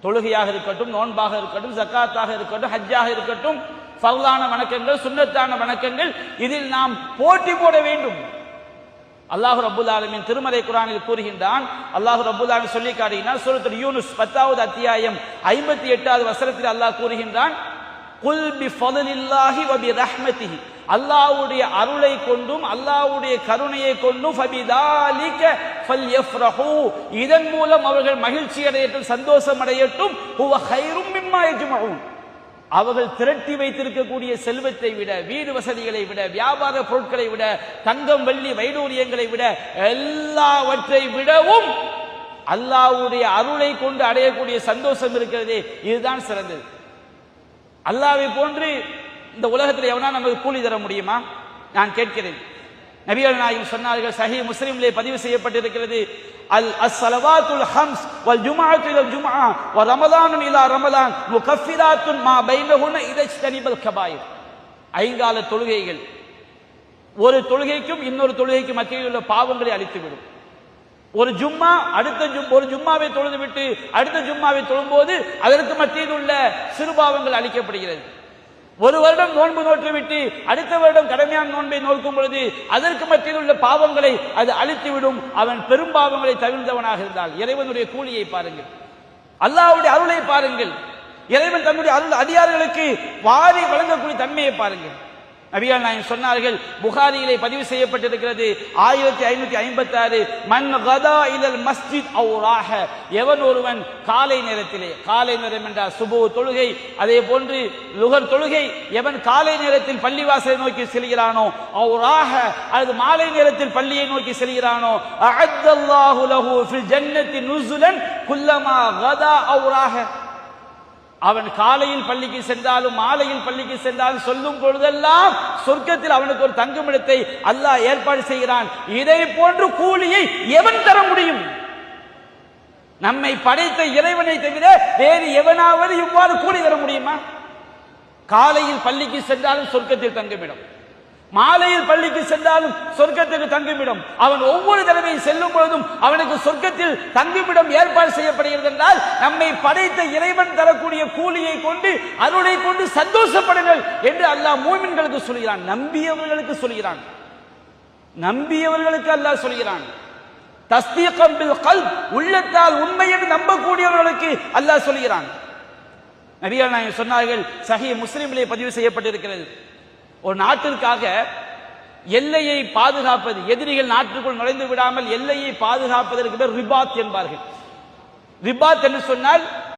தொழுகையாக இருக்கட்டும், நோன்பாக இருக்கட்டும், ஜக்காத்தாக இருக்கட்டும், ஹஜ்ஜாக இருக்கட்டும், ஃபர்லான வணக்கங்கள், சுன்னத்தான வணக்கங்கள், இதில் நாம் போட்டி போட வேண்டும். அல்லாஹ் ரப்பல் ஆலமீன் திருமறை குர்ஆனில் கூறுகின்றான். அல்லாஹ் ரப்பல் ஆலமீன் சொல்லி காட்டுகிறான். சூரத்துல் யூனுஸ் 10வது அத்தியாயம் 58வது வசனத்தில் அல்லாஹ் கூறுகின்றான், குல் பி ஃபضலில்லாஹி வ பி ரஹ்மத்திஹி, அல்லாஹ்வுடைய அருளை கொண்டும் அல்லாஹ்வுடைய கருணையை கொண்டும் ஃபபிதாலிக ஃபல்யஃப்ரஹு, இதன் மூலம் அவர்கள் மகிழ்ச்சி அடையட்டும், சந்தோஷம் அடையட்டும், ஹுவ கைரும் மிம்மா யஜ்மஊன், அவர்கள் திரட்டி வைத்திருக்கக்கூடிய செல்வத்தை விட, வீடு வசதிகளை விட, வியாபார பொருட்களை விட, தங்கம் வெள்ளி வைடூரியங்களை விட, எல்லாவற்றை விடவும் அல்லாஹ்வுடைய அருளை கொண்டு அடையக்கூடிய சந்தோஷம் இருக்கிறதே, இதுதான் சிறந்தது. அல்லாஹ்வை போன்று இந்த உலகத்தில் எவனா நமக்கு கூலி தர முடியுமா? நான் கேட்கிறேன். நபிகள் நாயகம் சொன்னார்கள், சஹீஹ் முஸ்லிமிலே பதிவு செய்யப்பட்டிருக்கிறது, அஸ்ஸலவாத்துல் ஹம்ஸ் வல் ஜும்ஆத்து இலல் ஜும்ஆ வ ரமலானுன் இலா ரமலான் முகஃபிராத்துன் மா பைனஹுன்ன இதஜ்தனிபல் கபாயிர். ஐங்கால தொழுகைகள் ஒரு தொழுகைக்கும் இன்னொரு தொழுகைக்கும் மத்தியில் உள்ள பாவங்களை அழித்துவிடும். ஒரு ஜும்மா ஒரு ஜும்மாவை தொழுது விட்டு அடுத்த ஜும்மாவை தொழும்போது அதற்கு மத்தியில் உள்ள சிறுபாவங்கள் அழிக்கப்படுகிறது. ஒரு வருடம் நோன்பு நோற்று விட்டு அடுத்த வருடம் கடமையான நோன்பை நோக்கும் பொழுது அதற்கு மத்தியில் உள்ள பாவங்களை அது அழித்துவிடும். அவன் பெரும் பாவங்களை தவிர்த்தவனாக இருந்தால் இறைவனுடைய கூலியை பாருங்கள், அல்லாஹ்வுடைய அருளை பாருங்கள், இறைவன் தன்னுடைய அருள் அடியார்களுக்கு வாரி வழங்கக்கூடிய தன்மையை பாருங்கள். நபிகள் நாயகம் சொன்னார்கள், புகாரியிலே பதிவு செய்யப்பட்டிருக்கிறது 1556, மன் கதா இலல் மஸ்ஜித் அவு ராஹ, எவன் ஒருவன் காலை நேரத்திலே, காலை நேரம் என்றால் சுபு தொழுகை, அதே போன்று லுகர் தொழுகை, எவன் காலை நேரத்தில் பள்ளிவாசலை நோக்கி செல்கிறானோ, அவு ராஹ அல்லது மாலை நேரத்தில் பள்ளியை நோக்கி செல்கிறானோ, அஅத்தல்லாஹு லஹு ஃபில் ஜன்னத்தி நுஸுலன் குல்லமா கதா அவு ராஹ, அவன் காலையில் பள்ளிக்கு சென்றாலும் மாலையில் பள்ளிக்கு சென்றாலும் சொல்லும் பொழுதெல்லாம் சொர்க்கத்தில் அவனுக்கு ஒரு தங்குமிடத்தை அல்லாஹ் ஏற்பாடு செய்கிறான். இதை போன்று கூலியை எவன் தர முடியும்? நம்மை படைத்த இறைவனை தவிர வேறு எவனாவது இவ்வாறு கூலி தர முடியுமா? காலையில் பள்ளிக்கு சென்றாலும் சொர்க்கத்தில் தங்குமிடம், மாலையில் பள்ளிக்கு சென்றாலும் சொர்க்கத்துக்கு தங்குமிடம், அவன் ஒவ்வொரு தடவையும் செல்லும் பொழுதும் அவனுக்கு சொர்க்கத்தில் தங்குமிடம் ஏற்பாடு செய்யப்படுகிறது என்றால் நம்மை படைத்த இறைவன் தரக்கூடிய கூலியை கொண்டு அருளை கொண்டு சந்தோஷப்படுங்கள் என்று அல்லாஹ் மூமின்களுக்கு சொல்கிறான், நம்பியவர்களுக்கு சொல்கிறான், நம்பியவர்களுக்கு அல்லாஹ் சொல்கிறான். தஸ்தீகம் பில் கல்ப், உள்ளத்தால் உண்மை என்று நம்பக்கூடியவர்களுக்கு அல்லாஹ் சொல்கிறான். நபிகள் நாயகம் சொன்னார்கள், சஹீஹ் முஸ்லிமிலே பதிவு செய்யப்பட்டிருக்கிறது, ஒரு நாட்டிற்காக எல்லையை பாதுகாப்பது, எதிரிகள் நாட்டுக்குள் நுழைந்து விடாமல் எல்லையை பாதுகாப்பதற்கு பேர் ரிபாத் என்பார்கள். ரிபாத் என்று சொன்னால்